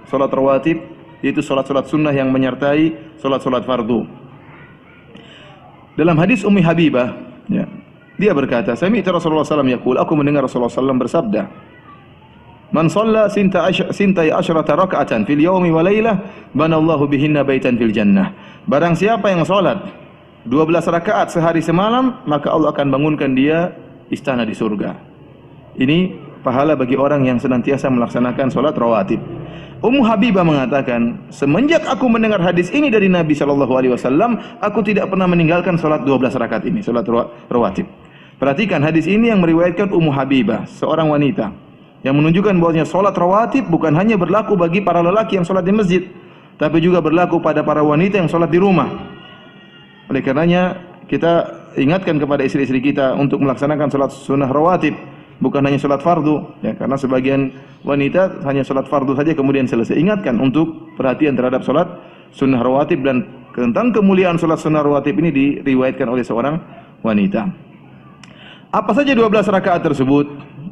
salat rawatib, yaitu salat-salat sunnah yang menyertai salat-salat fardu. Dalam hadis Ummi Habibah, ya, dia berkata, "Sami'tu Rasulullah sallallahu alaihi wasallam yaqul," aku mendengar Rasulullah sallallahu alaihi wasallam bersabda, "Man shalla sintai asyrata raka'atan fil yaumi wa lailah, banallahu bihinna baitan fil jannah." Barang siapa yang salat 12 rakaat sehari semalam, maka Allah akan bangunkan dia istana di surga. Ini pahala bagi orang yang senantiasa melaksanakan salat rawatib. Ummu Habibah mengatakan, semenjak aku mendengar hadis ini dari Nabi sallallahu alaihi wasallam, aku tidak pernah meninggalkan salat 12 rakaat ini, salat rawatib. Perhatikan hadis ini yang meriwayatkan Ummu Habibah, seorang wanita yang menunjukkan bahwasanya salat rawatib bukan hanya berlaku bagi para lelaki yang salat di masjid, tapi juga berlaku pada para wanita yang salat di rumah. Oleh karenanya kita ingatkan kepada istri-istri kita untuk melaksanakan salat sunnah rawatib, bukan hanya salat fardu, ya, karena sebagian wanita hanya salat fardu saja kemudian selesai. Ingatkan untuk perhatian terhadap salat sunnah rawatib, dan tentang kemuliaan salat sunnah rawatib ini diriwayatkan oleh seorang wanita. Apa saja 12 rakaat tersebut?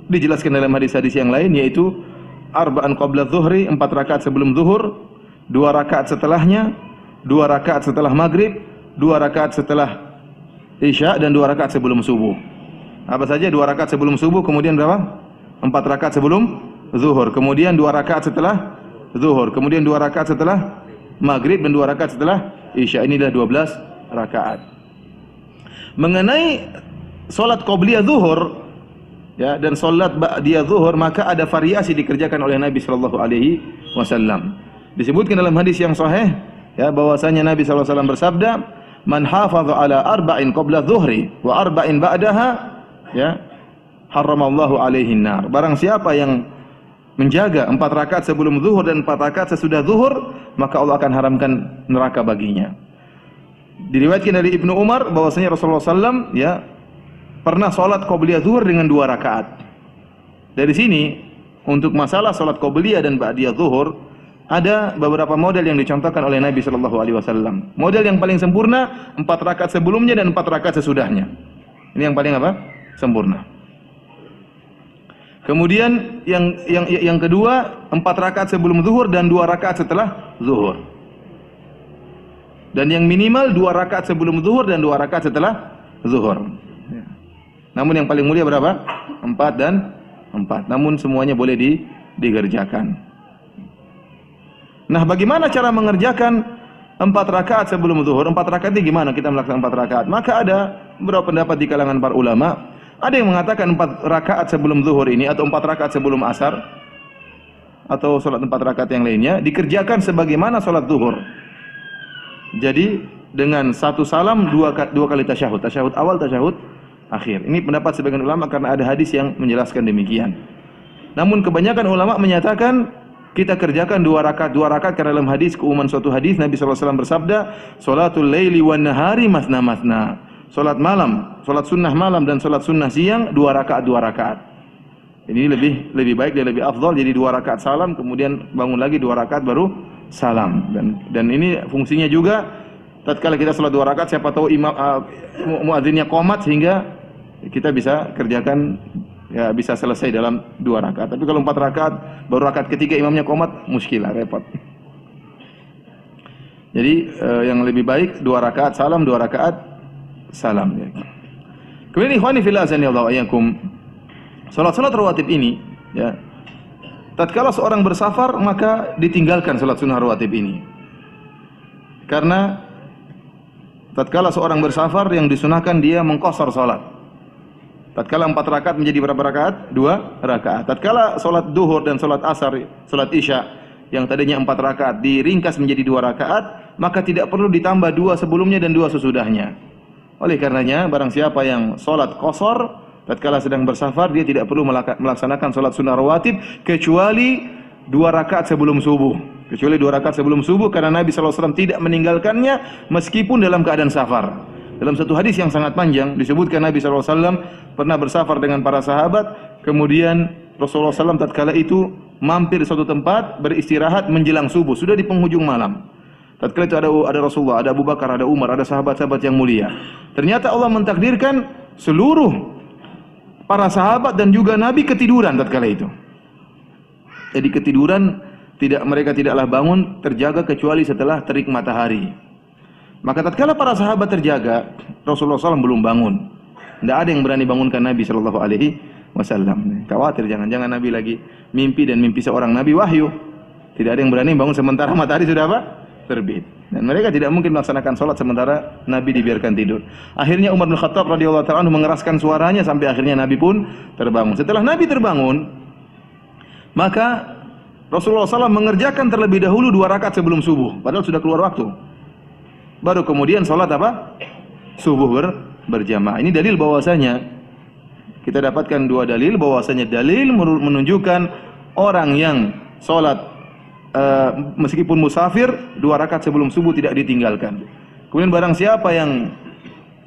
Dijelaskan dalam hadis-hadis yang lain, yaitu arba'an qabla dhuhri, 4 rakaat sebelum zuhur, 2 rakaat setelahnya, 2 rakaat setelah maghrib, 2 rakaat setelah isya, dan 2 rakaat sebelum subuh. Apa saja? 2 rakaat sebelum subuh, kemudian berapa? 4 rakaat sebelum zuhur, kemudian 2 rakaat setelah zuhur, kemudian 2 rakaat setelah maghrib, dan 2 rakaat setelah isya. Inilah 12 rakaat. Mengenai salat qabliyah zuhur, ya, dan salat ba'diyah zuhur, maka ada variasi dikerjakan oleh Nabi sallallahu alaihi wasallam. Disebutkan dalam hadis yang sahih, ya, bahwasanya Nabi sallallahu alaihi wasallam bersabda, "Man hafaza ala arba'in qabla dhuhri wa arba'in ba'daha, ya, haramallahu alaihi nar." Barang siapa yang menjaga 4 rakaat sebelum zuhur dan 4 rakaat sesudah zuhur, maka Allah akan haramkan neraka baginya. Diriwayatkan dari Ibnu Umar bahwasanya Rasulullah sallallahu alaihi wasallam, ya, pernah salat qabliyah zuhur dengan 2 rakaat. Dari sini untuk masalah salat qabliyah dan ba'diyah zuhur ada beberapa model yang dicontohkan oleh Nabi sallallahu alaihi wasallam. Model yang paling sempurna 4 rakaat sebelumnya dan 4 rakaat sesudahnya. Ini yang paling apa? Sempurna. Kemudian yang kedua 4 rakaat sebelum zuhur dan 2 rakaat setelah zuhur. Dan yang minimal 2 rakaat sebelum zuhur dan 2 rakaat setelah zuhur. Namun yang paling mulia berapa? 4 dan 4. Namun semuanya boleh dikerjakan. Nah, bagaimana cara mengerjakan 4 rakaat sebelum zuhur? 4 rakaat ini gimana kita melaksanakan 4 rakaat? Maka ada beberapa pendapat di kalangan para ulama. Ada yang mengatakan 4 rakaat sebelum zuhur ini atau 4 rakaat sebelum asar atau salat 4 rakaat yang lainnya dikerjakan sebagaimana salat zuhur. Jadi dengan 1 salam 2 kali tasyahud. Tasyahud awal, tasyahud akhir. Ini pendapat sebagian ulama karena ada hadis yang menjelaskan demikian. Namun kebanyakan ulama menyatakan kita kerjakan 2 rakaat karena dalam hadis, keumuman suatu hadis Nabi sallallahu alaihi wasallam bersabda, "Sholatul laili wan nahari masna masna." Salat malam, salat sunnah malam dan salat sunnah siang 2 rakaat. Ini lebih baik dan lebih afdal. Jadi 2 rakaat salam, kemudian bangun lagi 2 rakaat baru salam. Dan ini fungsinya juga tatkala kita salat 2 rakaat, siapa tahu muadzinnya qomat sehingga kita bisa kerjakan, ya, bisa selesai dalam 2 rakaat. Tapi kalau 4 rakaat, baru rakaat ketiga imamnya qomat, muskilah, repot. Jadi yang lebih baik 2 rakaat salam, 2 rakaat salam, ya. Kemudian ikhwani fillah azanillahu ayyakum, salat-salat rawatib ini, ya, tatkala seorang bersafar maka ditinggalkan salat sunnah rawatib ini. Karena tatkala seorang bersafar yang disunahkan dia mengqashar salat. Tatkala 4 rakaat menjadi berapa rakaat? 2 rakaat. Tatkala salat duhur dan salat asar, salat isya yang tadinya 4 rakaat diringkas menjadi 2 rakaat, maka tidak perlu ditambah 2 sebelumnya dan 2 sesudahnya. Oleh karenanya barang siapa yang salat qashar tatkala sedang bersafar, dia tidak perlu melaksanakan salat sunnah rawatib kecuali 2 rakaat sebelum subuh. Kecuali 2 rakaat sebelum subuh, karena Nabi sallallahu alaihi wasallam tidak meninggalkannya meskipun dalam keadaan safar. Dalam satu hadis yang sangat panjang disebutkan Nabi sallallahu alaihi wasallam pernah bersafar dengan para sahabat, kemudian Rasulullah SAW tatkala itu mampir di suatu tempat beristirahat menjelang subuh, sudah di penghujung malam. Tatkala itu ada Rasulullah, ada Abu Bakar, ada Umar, ada sahabat-sahabat yang mulia. Ternyata Allah mentakdirkan seluruh para sahabat dan juga Nabi ketiduran tatkala itu. Jadi ketiduran mereka tidaklah bangun terjaga kecuali setelah terik matahari. Maka tatkala para sahabat terjaga, Rasulullah SAW belum bangun. Tidak ada yang berani bangunkan Nabi Shallallahu Alaihi Wasallam. Khawatir jangan-jangan Nabi lagi mimpi, dan mimpi seorang Nabi wahyu. Tidak ada yang berani bangun sementara matahari sudah apa? Terbit. Dan mereka tidak mungkin melaksanakan sholat sementara Nabi dibiarkan tidur. Akhirnya Umar bin Khattab radhiyallahu ta'ala mengeraskan suaranya sampai akhirnya Nabi pun terbangun. Setelah Nabi terbangun, maka Rasulullah SAW mengerjakan terlebih dahulu 2 rakaat sebelum subuh. Padahal sudah keluar waktu. Baru kemudian sholat apa? Subuh berjamaah. Ini dalil bahwasanya, kita dapatkan 2 dalil bahwasanya dalil menunjukkan orang yang sholat meskipun musafir 2 rakaat sebelum subuh tidak ditinggalkan. Kemudian barang siapa yang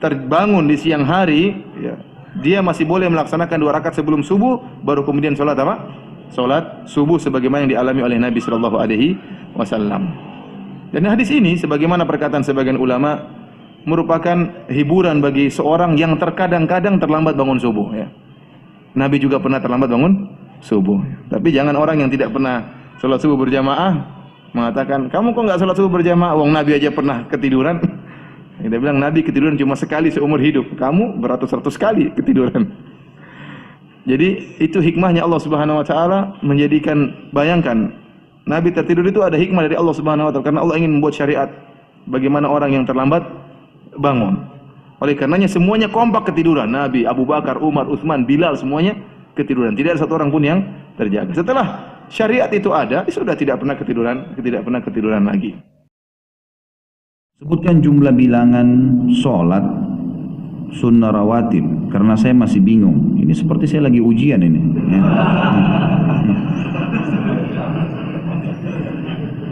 terbangun di siang hari, ya, dia masih boleh melaksanakan 2 rakaat sebelum subuh, baru kemudian sholat apa? Sholat subuh sebagaimana yang dialami oleh Nabi Shallallahu Alaihi Wasallam. Dan hadis ini, sebagaimana perkataan sebagian ulama, merupakan hiburan bagi seorang yang terkadang-kadang terlambat bangun subuh. Ya. Nabi juga pernah terlambat bangun subuh. Tapi jangan orang yang tidak pernah sholat subuh berjamaah mengatakan, kamu kok nggak sholat subuh berjamaah? Wong Nabi aja pernah ketiduran. Kita bilang Nabi ketiduran cuma sekali seumur hidup. Kamu beratus-ratus kali ketiduran. Jadi itu hikmahnya Allah Subhanahu Wa Taala menjadikan, bayangkan, Nabi tertidur itu ada hikmah dari Allah Subhanahu Wa Taala, karena Allah ingin membuat syariat bagaimana orang yang terlambat bangun. Oleh karenanya semuanya kompak ketiduran. Nabi, Abu Bakar, Umar, Utsman, Bilal, semuanya ketiduran. Tidak ada satu orang pun yang terjaga. Setelah syariat itu ada, sudah tidak pernah ketiduran lagi. Sebutkan jumlah bilangan sholat sunnah rawatib, karena saya masih bingung. Ini seperti saya lagi ujian ini. Ya.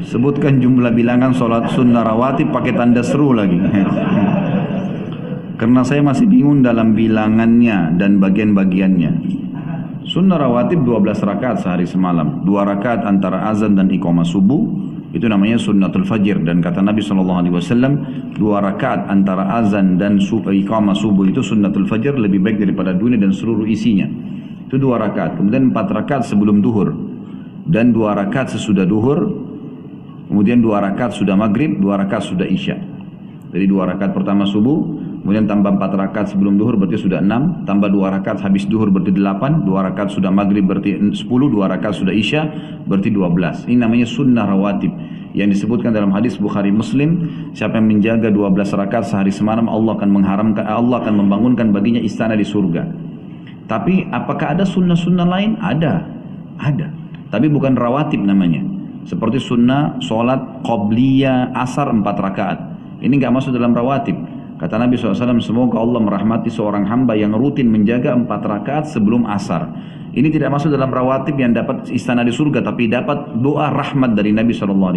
Sebutkan jumlah bilangan sholat sunnah rawatib pakai tanda seru lagi. Karena saya masih bingung dalam bilangannya dan bagian-bagiannya. Sunnah rawatib 12 rakaat sehari semalam. 2 rakaat antara azan dan iqamah subuh. Itu namanya sunnatul fajr. Dan kata Nabi SAW, 2 rakaat antara azan dan iqamah subuh itu sunnatul fajr lebih baik daripada dunia dan seluruh isinya. Itu 2 rakaat. Kemudian 4 rakaat sebelum duhur. Dan 2 rakaat sesudah duhur. Kemudian 2 rakaat sudah maghrib, 2 rakaat sudah isya. Jadi 2 rakaat pertama subuh, kemudian tambah 4 rakaat sebelum duhur berarti sudah 6, tambah 2 rakaat habis duhur berarti 8, 2 rakaat sudah maghrib berarti 10, 2 rakaat sudah isya berarti 12. Ini namanya sunnah rawatib yang disebutkan dalam hadis Bukhari Muslim, siapa yang menjaga 12 rakaat sehari semalam, Allah akan membangunkan baginya istana di surga. Tapi apakah ada sunnah-sunnah lain? Ada. Tapi bukan rawatib namanya. Seperti sunnah sholat qobliyah asar 4 rakaat. Ini enggak masuk dalam rawatib. Kata Nabi SAW, semoga Allah merahmati seorang hamba yang rutin menjaga 4 rakaat sebelum asar. Ini tidak masuk dalam rawatib yang dapat istana di surga, tapi dapat doa rahmat dari Nabi SAW.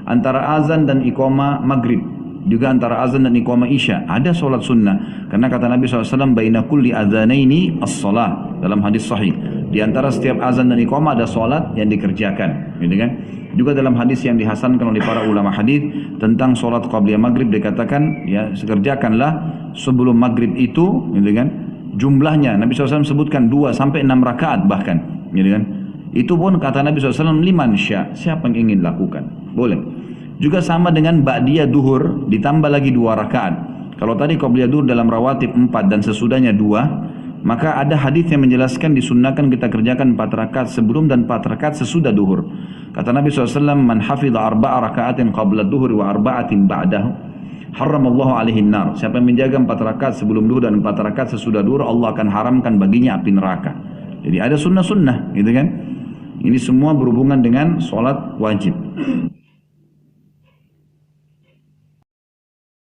Antara azan dan iqamah maghrib, juga antara azan dan iqamah isya, ada sholat sunnah. Karena kata Nabi SAW, baina kulli adzanaini as-salah, dalam hadis sahih. Di antara setiap azan dan iqamah ada sholat yang dikerjakan, gitu kan? Juga dalam hadis yang dihasankan oleh para ulama hadis tentang sholat qabliyah maghrib dikatakan, ya, kerjakanlah sebelum maghrib itu, gitu kan? Jumlahnya Nabi SAW sebutkan 2 sampai 6 rakaat bahkan, gitu kan? Itu pun kata Nabi SAW, liman sya, siapa yang ingin lakukan, boleh. Juga sama dengan ba'diyah duhur ditambah lagi 2 rakaat. Kalau tadi qabliyah duhur dalam rawatib 4 dan sesudahnya 2, maka ada hadis yang menjelaskan disunnahkan kita kerjakan 4 rakaat sebelum dan 4 rakaat sesudah duhur. Kata Nabi SAW, man hafidha 4 rakaatin qabla duhur wa 4 ba'dahu haramallahu alaihi nar. Siapa yang menjaga 4 rakaat sebelum duhur dan 4 rakaat sesudah duhur, Allah akan haramkan baginya api neraka. Jadi ada sunnah-sunnah, gitu kan? Ini semua berhubungan dengan sholat wajib.